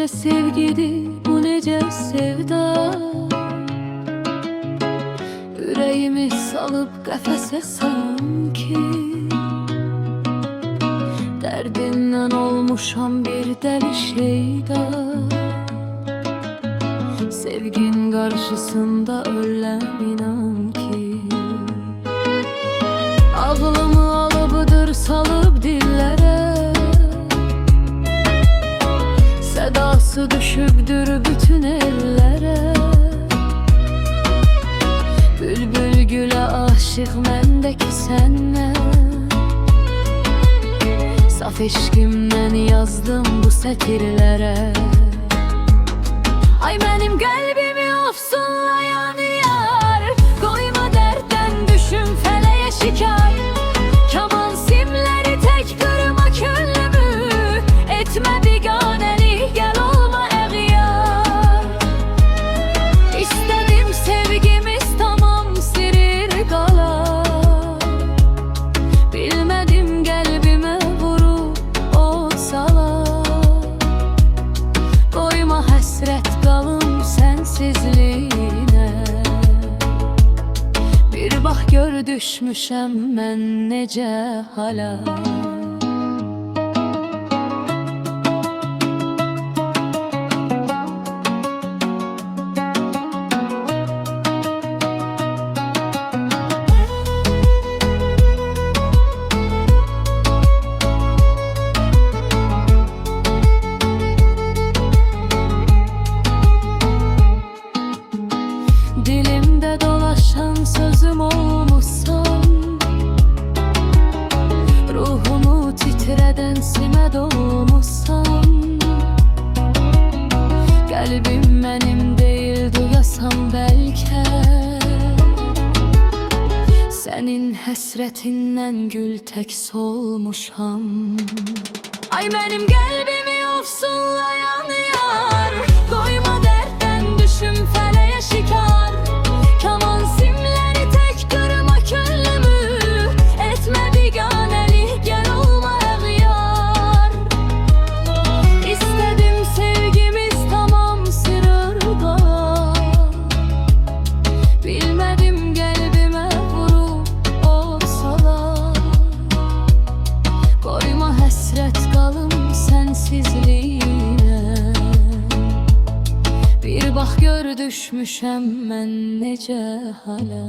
necə sevgidir, bu necə sevda. Ürəyimi salıb qəfəsə sanki, dərdindən olmuşam bir dəli şeyda. Sevgin qarşısında öləm inan ki. Ağlımı alıbdır salıb dillərə, sədası düşübdür bütün ellərə. Bülbül gülə aşıq məndəki səndən, saf eşqimdən yazdım bu sətirlərə. Ay mənim qəlbimi ofsunlayan yar, qoyma dərddən düşüm fələyə şikar. Kaman simləri tək qırma könlümü, etmə biganəlik, gəl olma əğyar. İstədim sevgimiz tamam sirir qalar, bilmədim qəlbimə vurub o salar. Qoyma həsrət qalım sənsizliyinə, bir bax gör düşmüşəm mən necə hala. Dilimdə dolaşan sözüm olmuşsan, ruhumu titrədən simə dolmuşsan. Qəlbim mənim deyil, duyasam bəlkə, sənin həsrətindən gül tək solmuşam. Ay mənim qəlbimi ofsunlayan yar, qoyma dərddən düşüm fələyə şikar. Kaman simləri tək qırma könlümü, etmə biganəlik, gəl olma əğyar. İstədim sevgimiz tamam sırır qalar, bilmədim qəlbimə vurub o salar. Qoyma həsrət qalım sənsizliyinə, bir bax gör düşmüşəm mən necə hala.